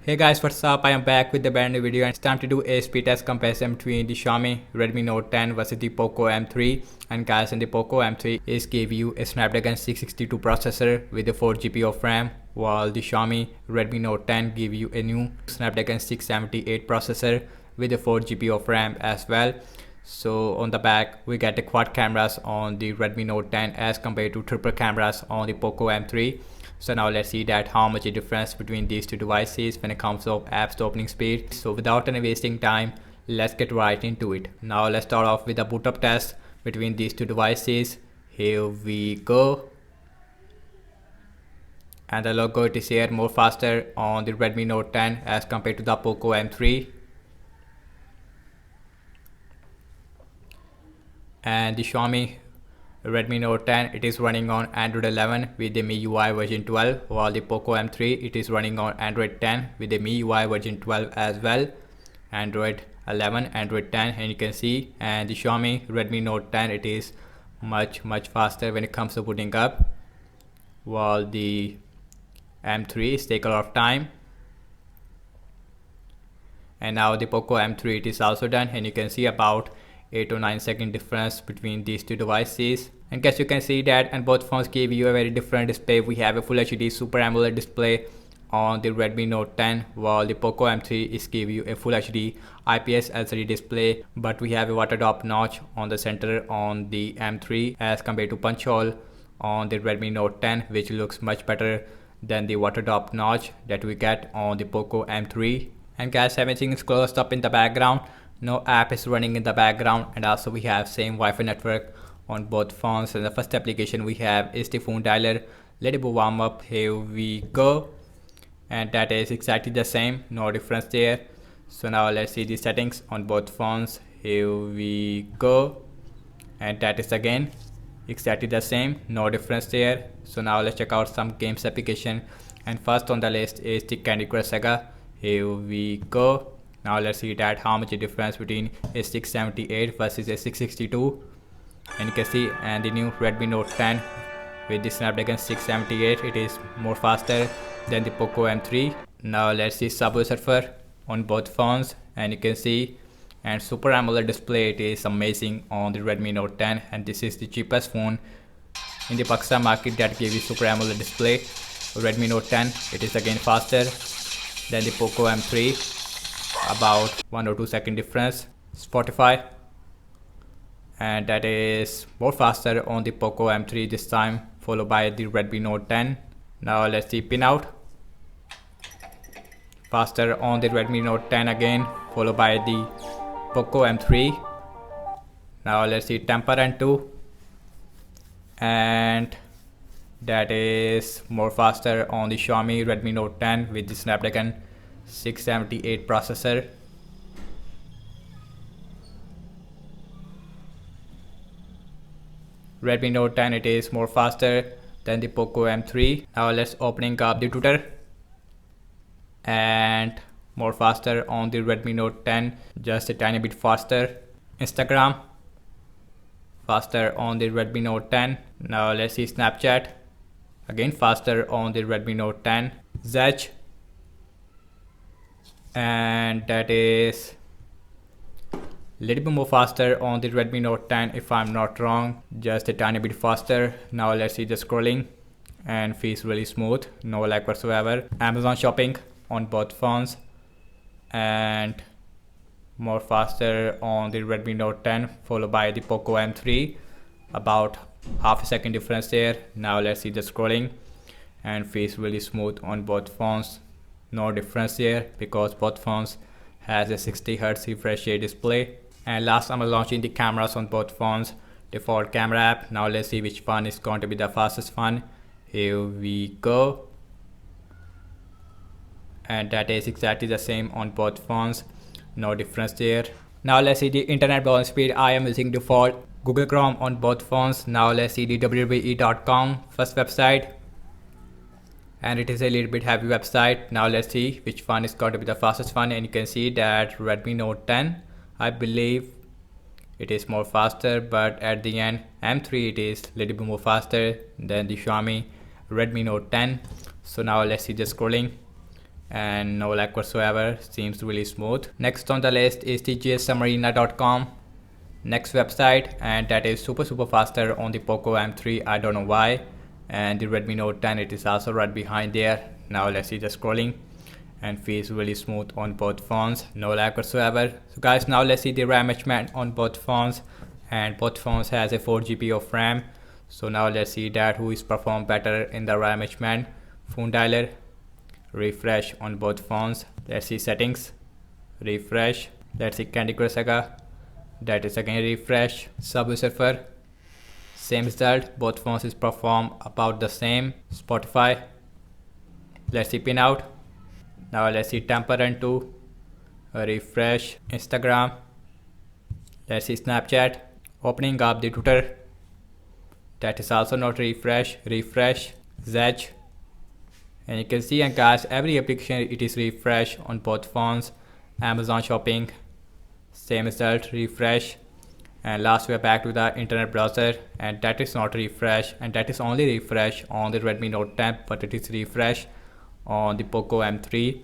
Hey guys, what's up? I am back with the brand new video and it's time to do a speed test comparison between the Xiaomi Redmi Note 10 versus the Poco M3. And guys, in the Poco M3 is give you a Snapdragon 662 processor with a 4 GB of RAM, while the Xiaomi Redmi Note 10 give you a new Snapdragon 678 processor with a 4 GB of RAM as well. So on the back we get the quad cameras on the Redmi Note 10 as compared to triple cameras on the Poco M3. So now let's see that how much a difference between these two devices when it comes to apps opening speed. So without any wasting time, let's get right into it. Now let's start off with the Bootup test between these two devices. Here we go. And the logo it is here more faster on the Redmi Note 10 as compared to the Poco M3. And the Xiaomi Redmi Note 10 it is running on Android 11 with the MIUI version 12, while the Poco M3 it is running on Android 10 with the MIUI version 12 as well. Android 11, Android 10, and you can see, and the Xiaomi Redmi Note 10 it is much faster when it comes to booting up, while the M3 is take a lot of time. And now the Poco M3 it is also done, and you can see about 8 to 9 second difference between these two devices. And guys, you can see that, and both phones give you a very different display. We have a Full HD Super AMOLED display on the Redmi Note 10, while the Poco M3 is give you a Full HD IPS LCD display, but we have a water drop notch on the center on the M3 as compared to punch hole on the Redmi Note 10, which looks much better than the water drop notch that we get on the Poco M3. And guys, everything is closed up in the background. No app is running in the background, and also we have same Wi-Fi network on both phones. And the first application we have is the phone dialer. Let it warm up. Here we go, and that is exactly the same, no difference there. So now let's see the settings on both phones. Here we go, and that is again exactly the same, no difference there. So now let's check out some games application, and first on the list is the Candy Crush Saga. Here we go. Now let's see that how much a difference between a 678 versus a 662. And you can see, and the new Redmi Note 10 with the Snapdragon 678 it is more faster than the Poco M3. Now let's see Subway Surfer on both phones, and you can see, and Super AMOLED display it is amazing on the Redmi Note 10, and this is the cheapest phone in the Pakistan market that gives you Super AMOLED display. Redmi Note 10 it is again faster than the Poco M3, about 1 or 2 second difference. Spotify, and that is more faster on the Poco M3 this time, followed by the Redmi Note 10. Now let's see Pinout, faster on the Redmi Note 10 again, followed by the Poco M3. Now let's see Temperament 2, and that is more faster on the Xiaomi Redmi Note 10 with the Snapdragon 678 processor. Redmi Note 10 it is more faster than the Poco M3. Now let's opening up the Twitter, and more faster on the Redmi Note 10, just a tiny bit faster. Instagram, faster on the Redmi Note 10. Now let's see Snapchat, again faster on the Redmi Note 10. Zedge, and that is little bit more faster on the Redmi Note 10 if I'm not wrong, just a tiny bit faster. Now let's see the scrolling, and feels really smooth, no lag whatsoever. Amazon shopping on both phones, and more faster on the Redmi Note 10 followed by the Poco M3, about half a second difference there. Now let's see the scrolling, and feels really smooth on both phones, no difference here because both phones has a 60 Hz refresh rate display. And last I'm launching the cameras on both phones, default camera app. Now let's see which one is going to be the fastest one. Here we go, and that is exactly the same on both phones, no difference there. Now let's see the internet browsing speed. I am using default Google Chrome on both phones. Now let's see the wwe.com first website, and it is a little bit heavy website. Now let's see which one is going to be the fastest one, and you can see that Redmi Note 10 I believe it is more faster, but at the end M3 it is little bit more faster than the Xiaomi Redmi Note 10. So now let's see the scrolling, and no lag whatsoever, seems really smooth. Next on the list is the gsubmarina.com, next website, and that is super faster on the Poco M3. I don't know why. And the Redmi Note 10, it is also right behind there. Now let's see the scrolling, and feels really smooth on both phones, no lag whatsoever. So guys, now let's see the RAM management on both phones, and both phones has a 4 GB of RAM. So now let's see that who is perform better in the RAM management. Phone dialer, refresh on both phones. Let's see settings, refresh. Let's see Candy Crush Saga, that is again refresh. Subway Surfer, same result, both phones is perform about the same. Spotify, let's see Pinout. Now let's see Temper Run 2, refresh. Instagram, let's see Snapchat. Opening up the Twitter, that is also not refresh. Zedge, and you can see, and guys, every application it is refresh on both phones. Amazon Shopping, same result, refresh. And last we are back to the internet browser, and that is not refresh, and that is only refresh on the Redmi Note 10, but it is refresh on the Poco M3.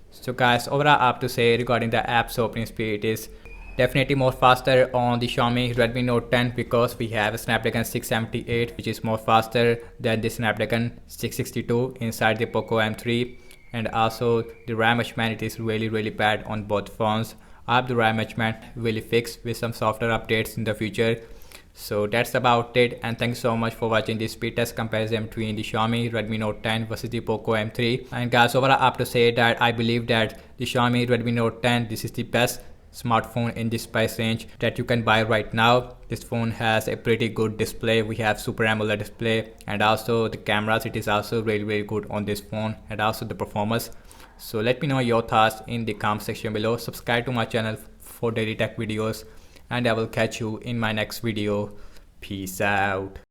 So guys, overall I have to say regarding the apps opening speed, it is definitely more faster on the Xiaomi Redmi Note 10 because we have a Snapdragon 678, which is more faster than the Snapdragon 662 inside the Poco M3. And also the RAM management, it is really bad on both phones. I have the RAM management really fixed with some software updates in the future. So that's about it, and thanks so much for watching this speed test comparison between the Xiaomi Redmi Note 10 versus the Poco M3. And guys, overall I have to say that I believe that the Xiaomi Redmi Note 10, this is the best smartphone in this price range that you can buy right now. This phone has a pretty good display. We have Super AMOLED display, and also the cameras, it is also really good on this phone, and also the performance. So let me know your thoughts in the comment section below. Subscribe to my channel for daily tech videos, and I will catch you in my next video. Peace out.